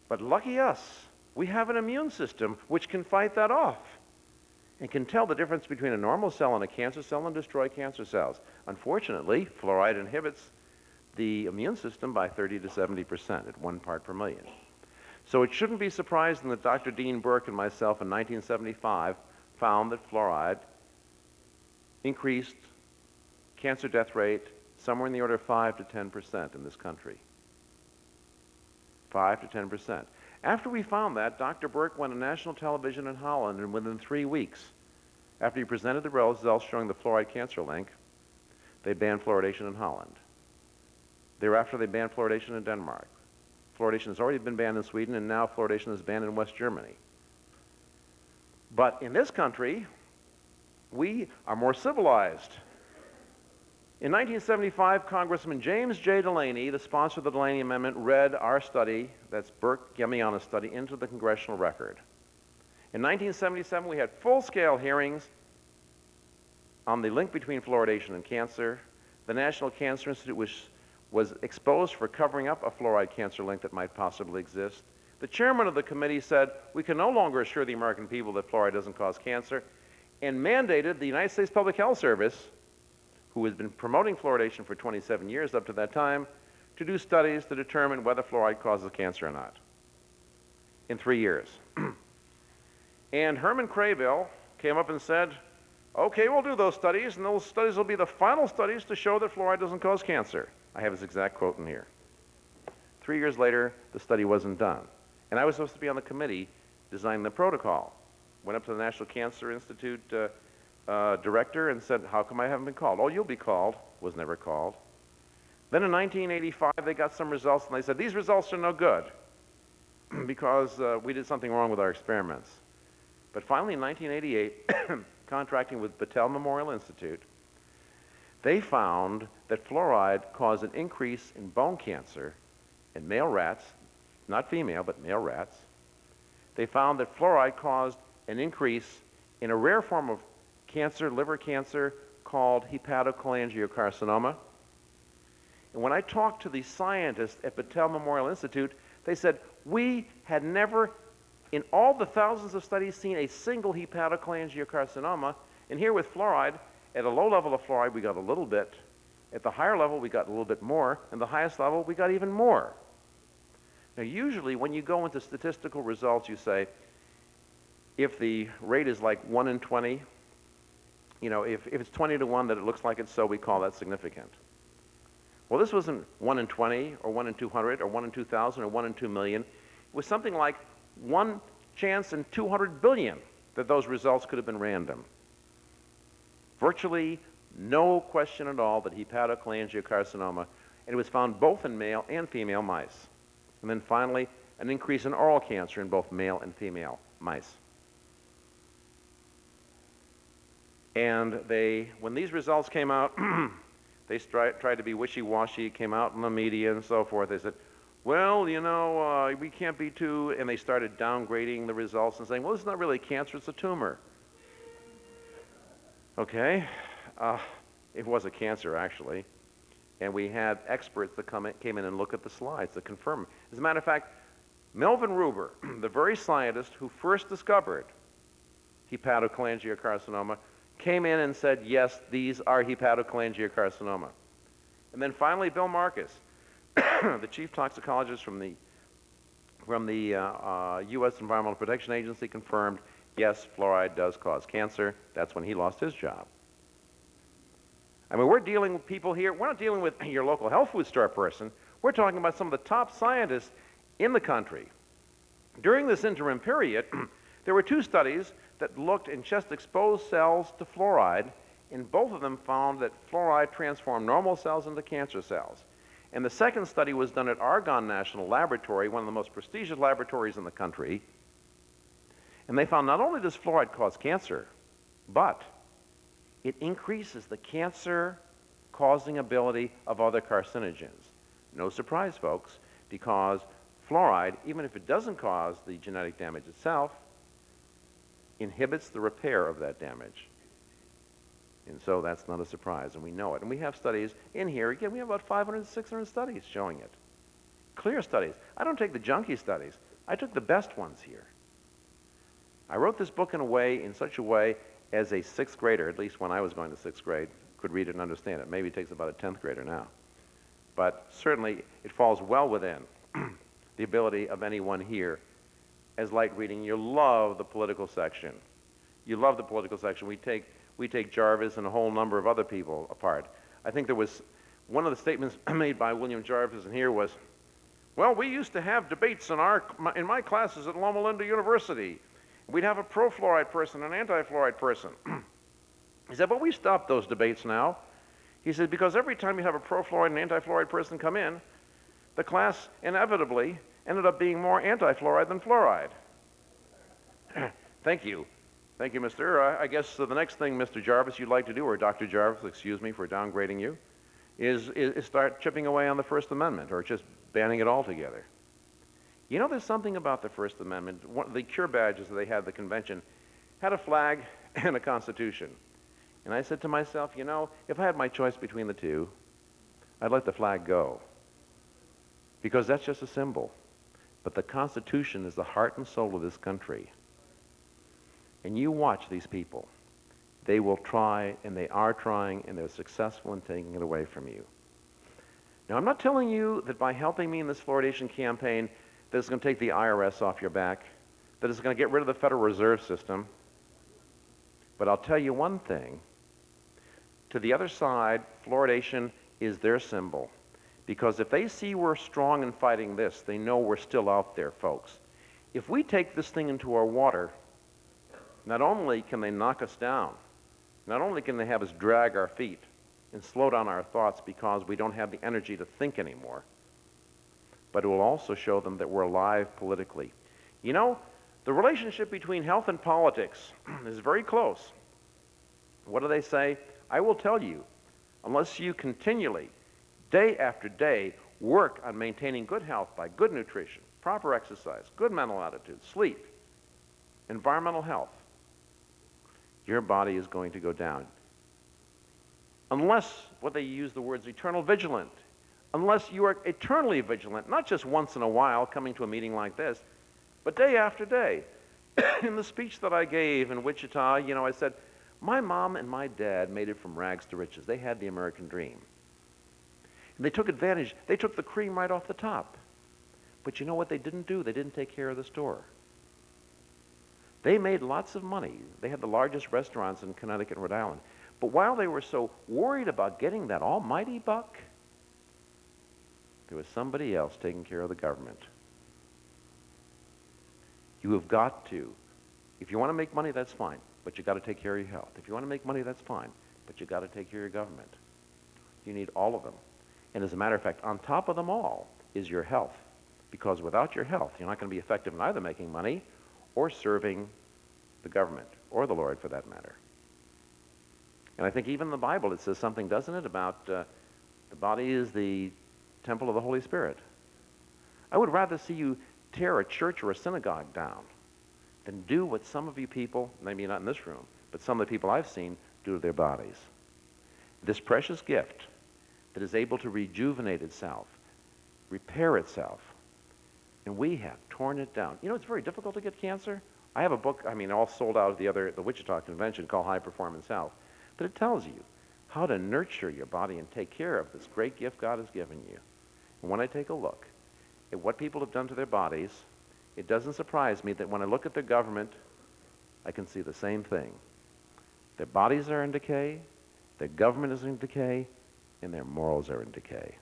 But lucky us, we have an immune system which can fight that off and can tell the difference between a normal cell and a cancer cell and destroy cancer cells. Unfortunately, fluoride inhibits the immune system by 30 to 70% at 1 part per million. So it shouldn't be surprising that Dr. Dean Burke and myself in 1975 found that fluoride increased cancer death rate somewhere in the order of 5 to 10% in this country. 5 to 10%. After we found that, Dr. Burke went on national television in Holland, and within 3 weeks, after he presented the results showing the fluoride cancer link, they banned fluoridation in Holland. Thereafter, they banned fluoridation in Denmark. Fluoridation has already been banned in Sweden, and now fluoridation is banned in West Germany. But in this country, we are more civilized. In 1975, Congressman James J. Delaney, the sponsor of the Delaney Amendment, read our study, that's Yiamouyiannis' study, into the congressional record. In 1977, we had full-scale hearings on the link between fluoridation and cancer. The National Cancer Institute was exposed for covering up a fluoride cancer link that might possibly exist. The chairman of the committee said, we can no longer assure the American people that fluoride doesn't cause cancer, and mandated the United States Public Health Service, who has been promoting fluoridation for 27 years up to that time, to do studies to determine whether fluoride causes cancer or not in 3 years. And Herman Craybill came up and said, okay, we'll do those studies, and those studies will be the final studies to show that fluoride doesn't cause cancer. I have his exact quote in here. 3 years later, the study wasn't done. And I was supposed to be on the committee designing the protocol. Went up to the National Cancer Institute director and said, how come I haven't been called? Oh, you'll be called. Was never called. Then in 1985, they got some results, and they said, these results are no good because we did something wrong with our experiments. But finally, in 1988, contracting with Battelle Memorial Institute, they found that fluoride caused an increase in bone cancer in male rats, not female, but male rats. They found that fluoride caused an increase in a rare form of cancer, liver cancer, called hepatocholangiocarcinoma. And when I talked to the scientists at Battelle Memorial Institute, they said, we had never, in all the thousands of studies, seen a single hepatocholangiocarcinoma. And here with fluoride, at a low level of fluoride, we got a little bit. At the higher level, we got a little bit more. And the highest level, we got even more. Now, usually, when you go into statistical results, you say, if the rate is like 1 in 20, you know, if it's 20 to 1 that it looks like it's so, we call that significant. Well, this wasn't 1 in 20, or 1 in 200, or 1 in 2,000, or 1 in 2 million. It was something like 1 chance in 200 billion that those results could have been random. Virtually no question at all that hepatocholangiocarcinoma, and it was found both in male and female mice. And then finally, an increase in oral cancer in both male and female mice. And when these results came out, they tried to be wishy-washy, came out in the media and so forth. They said, well, you know, we can't be too, and they started downgrading the results and saying, well, this is not really cancer, it's a tumor. Okay, it was a cancer, actually. And we had experts that came in and look at the slides to confirm. As a matter of fact, Melvin Ruber, the very scientist who first discovered hepatocholangiocarcinoma, came in and said, yes, these are hepatocholangiocarcinoma. And then finally, Bill Marcus, the chief toxicologist from the U.S. Environmental Protection Agency, confirmed, yes, fluoride does cause cancer. That's when he lost his job. I mean, we're dealing with people here. We're not dealing with your local health food store person. We're talking about some of the top scientists in the country. During this interim period, there were 2 studies that looked in just exposed cells to fluoride, and both of them found that fluoride transformed normal cells into cancer cells. And the second study was done at Argonne National Laboratory, one of the most prestigious laboratories in the country. And they found not only does fluoride cause cancer, but it increases the cancer-causing ability of other carcinogens. No surprise, folks, because fluoride, even if it doesn't cause the genetic damage itself, inhibits the repair of that damage. And so that's not a surprise, and we know it. And we have studies in here. Again, we have about 500 to 600 studies showing it. Clear studies. I don't take the junky studies. I took the best ones here. I wrote this book in such a way as a 6th grader, at least when I was going to 6th grade, could read it and understand it. Maybe it takes about a 10th grader now. But certainly, it falls well within the ability of anyone here. As light reading, you love the political section. You love the political section. We take Jarvis and a whole number of other people apart. I think there was one of the statements made by William Jarvis in here was, well, we used to have debates in my classes at Loma Linda University. We'd have a pro-fluoride person and an anti-fluoride person. He said, but we stopped those debates now. He said, because every time you have a pro-fluoride and anti-fluoride person come in, the class inevitably ended up being more anti-fluoride than fluoride. Thank you. Thank you, mister. I guess the next thing, Mr. Jarvis, you'd like to do, or Dr. Jarvis, excuse me for downgrading you, is start chipping away on the First Amendment or just banning it altogether. You know, there's something about the First Amendment. The cure badges that they had at the convention had a flag and a constitution. And I said to myself, you know, if I had my choice between the two, I'd let the flag go, because that's just a symbol. But the Constitution is the heart and soul of this country. And you watch these people. They will try, and they are trying, and they're successful in taking it away from you. Now, I'm not telling you that by helping me in this fluoridation campaign, that it's going to take the IRS off your back, that it's going to get rid of the Federal Reserve System. But I'll tell you one thing. To the other side, fluoridation is their symbol. Because if they see we're strong in fighting this, they know we're still out there, folks. If we take this thing into our water, not only can they knock us down, not only can they have us drag our feet and slow down our thoughts because we don't have the energy to think anymore, but it will also show them that we're alive politically. You know, the relationship between health and politics is very close. What do they say? I will tell you, unless you continually, day after day, work on maintaining good health by good nutrition, proper exercise, good mental attitude, sleep, environmental health, your body is going to go down. Unless, what they use the words eternal vigilant, unless you are eternally vigilant, not just once in a while coming to a meeting like this, but day after day. In the speech that I gave in Wichita, you know, I said, my mom and my dad made it from rags to riches. They had the American dream. And they took advantage. They took the cream right off the top. But you know what they didn't do? They didn't take care of the store. They made lots of money. They had the largest restaurants in Connecticut and Rhode Island. But while they were so worried about getting that almighty buck, there was somebody else taking care of the government. You have got to. If you want to make money, that's fine, but you got to take care of your health. If you want to make money, that's fine, but you got to take care of your government. You need all of them. And as a matter of fact, on top of them all is your health, because without your health, you're not going to be effective in either making money or serving the government, or the Lord for that matter. And I think even in the Bible it says something, doesn't it, about the body is the temple of the Holy Spirit. I would rather see you tear a church or a synagogue down than do what some of you people, maybe not in this room, but some of the people I've seen do to their bodies. This precious gift that is able to rejuvenate itself, repair itself, and we have torn it down. You know, it's very difficult to get cancer. I have a book, I mean, all sold out at the Wichita convention, called High Performance Health. But it tells you how to nurture your body and take care of this great gift God has given you. And when I take a look at what people have done to their bodies, it doesn't surprise me that when I look at their government, I can see the same thing. Their bodies are in decay, their government is in decay, and their morals are in decay.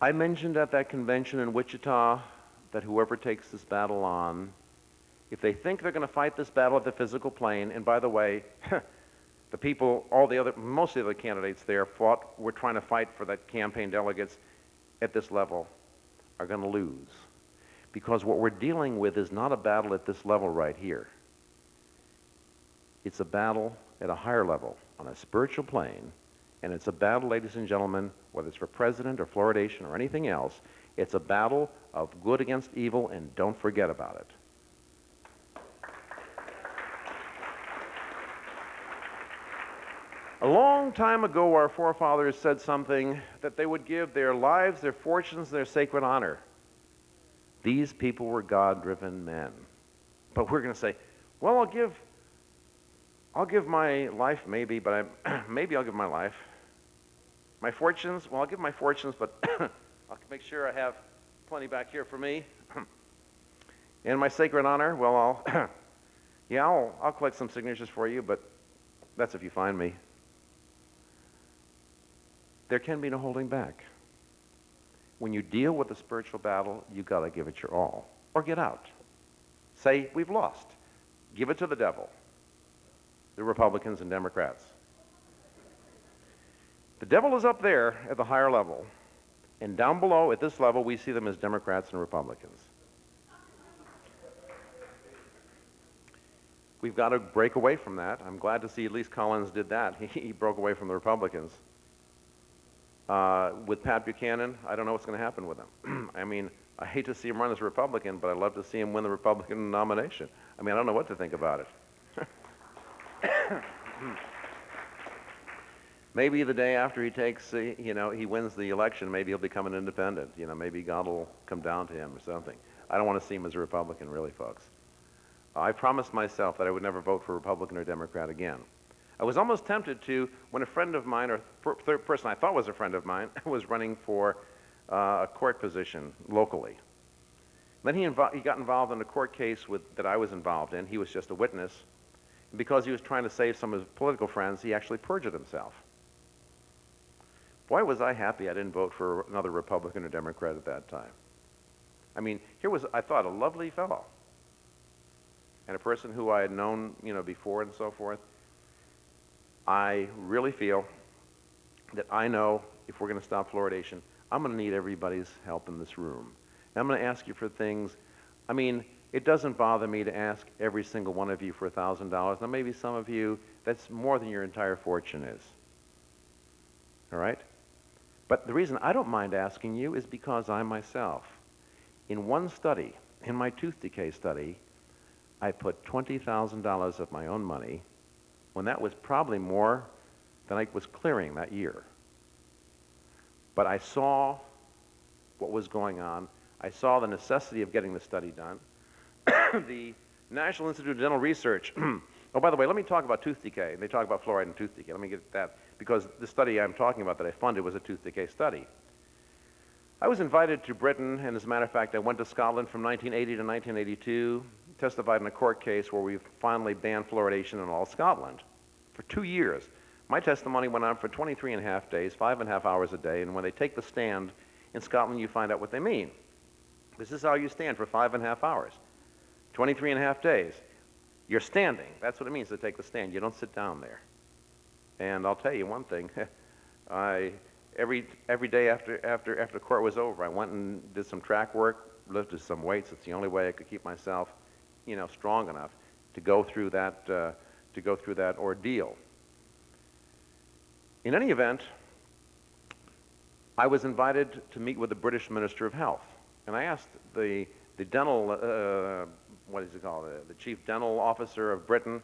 I mentioned at that convention in Wichita that whoever takes this battle on, if they think they're going to fight this battle at the physical plane, and by the way, the people, most of the other candidates there were trying to fight for that campaign delegates at this level, are going to lose. Because what we're dealing with is not a battle at this level right here. It's a battle at a higher level, on a spiritual plane, and it's a battle, ladies and gentlemen, whether it's for president or fluoridation or anything else, it's a battle of good against evil, and don't forget about it. A long time ago, our forefathers said something, that they would give their lives, their fortunes, their sacred honor. These people were God-driven men. But we're going to say, well, I'll give my life maybe, but maybe I'll give my life. My fortunes, well, I'll give my fortunes, but I'll make sure I have plenty back here for me. And my sacred honor, well, I'll collect some signatures for you, but that's if you find me. There can be no holding back. When you deal with a spiritual battle, you got to give it your all, or get out. Say, we've lost. Give it to the devil, the Republicans and Democrats. The devil is up there at the higher level, and down below at this level, we see them as Democrats and Republicans. We've got to break away from that. I'm glad to see at least Collins did that. He broke away from the Republicans. With Pat Buchanan, I don't know what's going to happen with him. I mean, I hate to see him run as a Republican, but I'd love to see him win the Republican nomination. I mean, I don't know what to think about it. Maybe the day after he takes, he wins the election, maybe he'll become an independent. Maybe God will come down to him or something. I don't want to see him as a Republican, really, folks. I promised myself that I would never vote for Republican or Democrat again. I was almost tempted to when a friend of mine, or third person I thought was a friend of mine, was running for a court position locally. Then he got involved in a court case that I was involved in. He was just a witness. And because he was trying to save some of his political friends, he actually perjured himself. Boy, was I happy I didn't vote for another Republican or Democrat at that time. I mean, here was, I thought, a lovely fellow. And a person who I had known, before and so forth. I really feel that I know if we're going to stop fluoridation, I'm going to need everybody's help in this room. And I'm going to ask you for things. I mean, it doesn't bother me to ask every single one of you for $1,000. Now, maybe some of you, that's more than your entire fortune is. All right? But the reason I don't mind asking you is because I myself, in one study, in my tooth decay study, I put $20,000 of my own money when that was probably more than I was clearing that year. But I saw what was going on. I saw the necessity of getting the study done. The National Institute of Dental Research, oh, by the way, let me talk about tooth decay. They talk about fluoride and tooth decay. Let me get that, because the study I'm talking about that I funded was a tooth decay study. I was invited to Britain, and as a matter of fact, I went to Scotland from 1980 to 1982, testified in a court case where we finally banned fluoridation in all Scotland for 2 years. My testimony went on for 23 and a half days, 5.5 hours a day, and when they take the stand in Scotland, you find out what they mean. This is how you stand for 5.5 hours, 23 and a half days. You're standing. That's what it means to take the stand. You don't sit down there. And I'll tell you one thing. Every day after court was over, I went and did some track work, lifted some weights. It's the only way I could keep myself, strong enough to go through that ordeal. In any event, I was invited to meet with the British Minister of Health, and I asked the dental, what is it called, the chief dental officer of Britain.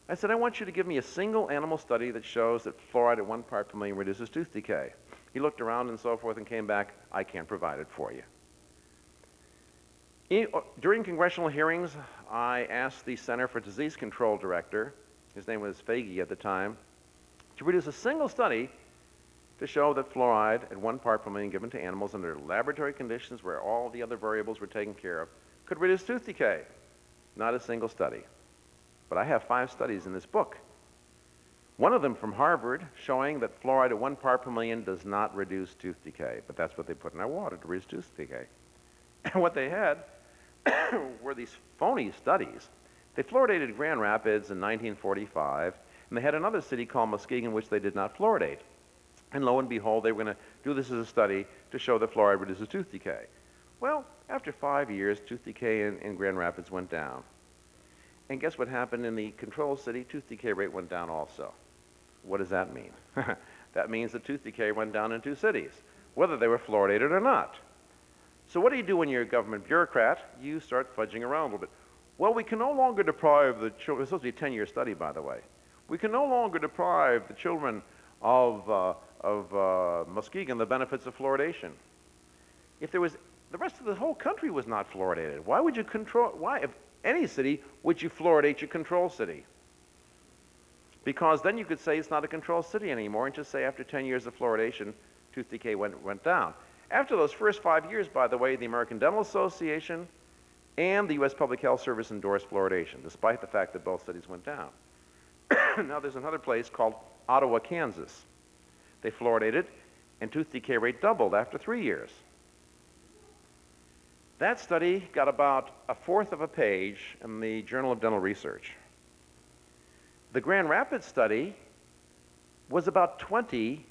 I said, I want you to give me a single animal study that shows that fluoride at 1 part per million reduces tooth decay. He looked around and so forth and came back, I can't provide it for you. During congressional hearings, I asked the Center for Disease Control director, his name was Faggy at the time, to produce a single study to show that fluoride at 1 part per million given to animals under laboratory conditions where all the other variables were taken care of could reduce tooth decay. Not a single study. But I have 5 studies in this book. One of them from Harvard showing that fluoride at 1 part per million does not reduce tooth decay, but that's what they put in our water to reduce tooth decay. And what they had were these phony studies. They fluoridated Grand Rapids in 1945, and they had another city called Muskegon which they did not fluoridate. And lo and behold, they were going to do this as a study to show that fluoride reduces tooth decay. Well, after 5 years, tooth decay in Grand Rapids went down. And guess what happened in the control city? Tooth decay rate went down also. What does that mean? That means the tooth decay went down in 2 cities, whether they were fluoridated or not. So what do you do when you're a government bureaucrat? You start fudging around a little bit. Well, we can no longer deprive the children, it's supposed to be a 10-year study, by the way. We can no longer deprive the children of Muskegon the benefits of fluoridation. If there was, the rest of the whole country was not fluoridated. Why would you control, why, if any city, would you fluoridate your control city? Because then you could say it's not a control city anymore and just say after 10 years of fluoridation, tooth decay went down. After those first 5 years, by the way, the American Dental Association and the U.S. Public Health Service endorsed fluoridation, despite the fact that both studies went down. Now there's another place called Ottawa, Kansas. They fluoridated, and tooth decay rate doubled after 3 years. That study got about 1/4 of a page in the Journal of Dental Research. The Grand Rapids study was about 20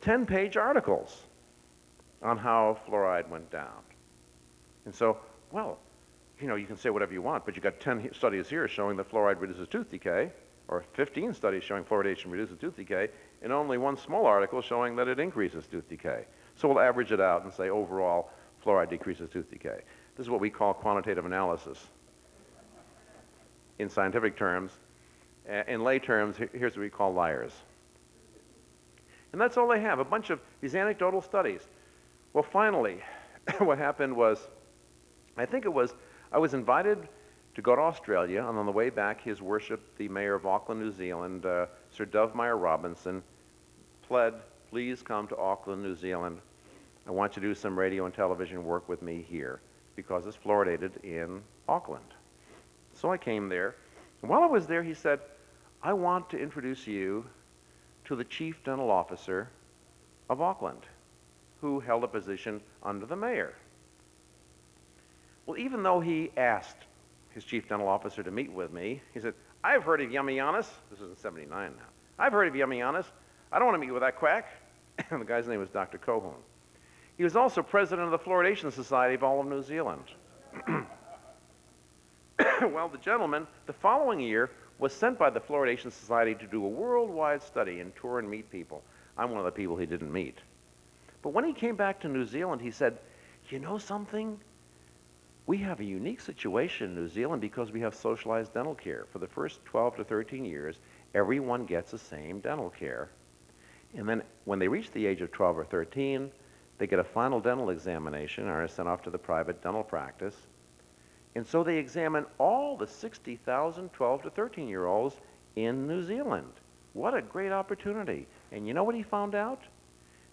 10-page articles on how fluoride went down. And so, well, you know, you can say whatever you want, but you got 10 studies here showing that fluoride reduces tooth decay, or 15 studies showing fluoridation reduces tooth decay, and only one small article showing that it increases tooth decay. So we'll average it out and say overall fluoride decreases tooth decay. This is what we call quantitative analysis in scientific terms. In lay terms, here's what we call liars. And that's all they have, a bunch of these anecdotal studies. Well, finally, what happened was, I was invited to go to Australia, and on the way back, His Worship, the Mayor of Auckland, New Zealand, Sir Dovemeyer Robinson, pled, please come to Auckland, New Zealand. I want you to do some radio and television work with me here, because it's fluoridated in Auckland. So I came there, and while I was there, he said, I want to introduce you to the Chief Dental Officer of Auckland, who held a position under the mayor. Well, even though he asked his Chief Dental Officer to meet with me, he said, I've heard of Yiamouyiannis. This is in '79 now. I've heard of Yiamouyiannis. I don't want to meet with that quack. And the guy's name was Dr. Cohune. He was also president of the Fluoridation Society of all of New Zealand. Well, the gentleman, the following year, was sent by the Fluoridation Society to do a worldwide study and tour and meet people. I'm one of the people he didn't meet. But when he came back to New Zealand, he said, you know something? We have a unique situation in New Zealand because we have socialized dental care. For the first 12 to 13 years, everyone gets the same dental care. And then when they reach the age of 12 or 13, they get a final dental examination and are sent off to the private dental practice. And so they examine all the 60,000 12 to 13-year-olds in New Zealand. What a great opportunity. And you know what he found out?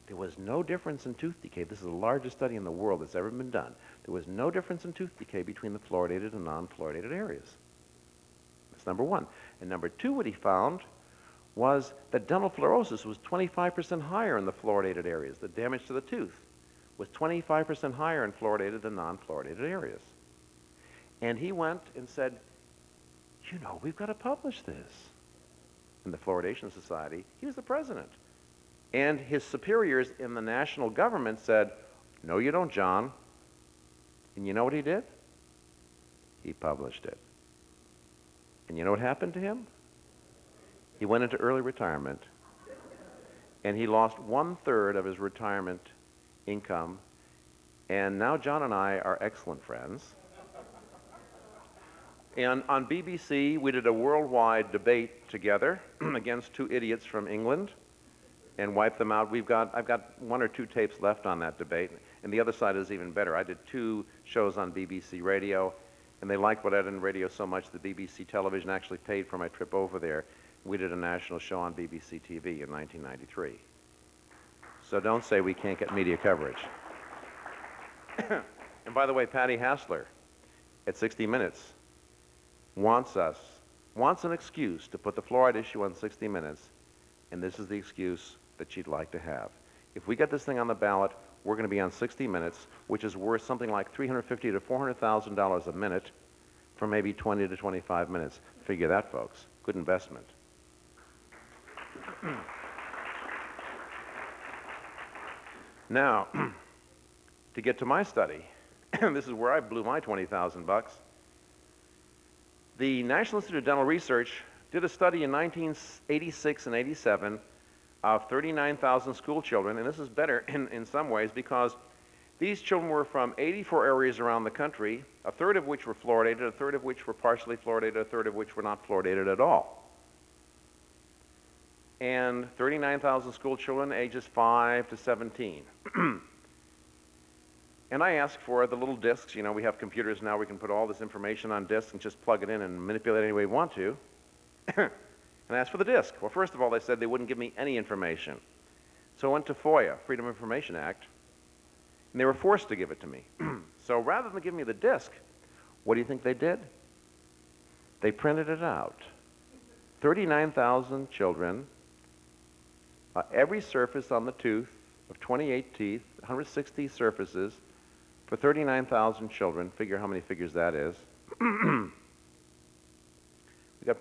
There was no difference in tooth decay. This is the largest study in the world that's ever been done. There was no difference in tooth decay between the fluoridated and non-fluoridated areas. That's number one. And number two, what he found was that dental fluorosis was 25% higher in the fluoridated areas. The damage to the tooth was 25% higher in fluoridated than non-fluoridated areas. And he went and said, you know, we've got to publish this. In the Fluoridation Society, he was the president. And his superiors in the national government said, no, you don't, John. And you know what he did? He published it. And you know what happened to him? He went into early retirement, and he lost 1/3 of his retirement income. And now John and I are excellent friends. And on BBC, we did a worldwide debate together against two idiots from England and wiped them out. I've got 1 or 2 tapes left on that debate, and the other side is even better. I did 2 shows on BBC radio, and they liked what I did on radio so much that BBC television actually paid for my trip over there. We did a national show on BBC TV in 1993. So don't say we can't get media coverage. And by the way, Patty Hassler at 60 Minutes wants an excuse to put the fluoride issue on 60 Minutes, and this is the excuse that she'd like to have. If we get this thing on the ballot, we're going to be on 60 Minutes, which is worth something like $350,000 to $400,000 a minute for maybe 20 to 25 minutes. Figure that, folks. Good investment. Now, to get to my study, this is where I blew my 20,000 bucks. The National Institute of Dental Research did a study in 1986 and 87 of 39,000 school children, and this is better in some ways because these children were from 84 areas around the country, 1/3 of which were fluoridated, 1/3 of which were partially fluoridated, 1/3 of which were not fluoridated at all. And 39,000 school children ages 5 to 17. And I asked for the little discs. You know, we have computers now. We can put all this information on discs and just plug it in and manipulate it any way we want to. And I asked for the disc. Well, first of all, they said they wouldn't give me any information. So I went to FOIA, Freedom of Information Act, and they were forced to give it to me. So rather than give me the disc, what do you think they did? They printed it out. 39,000 children, every surface on the tooth of 28 teeth, 160 surfaces, for 39,000 children. Figure how many figures that is. We got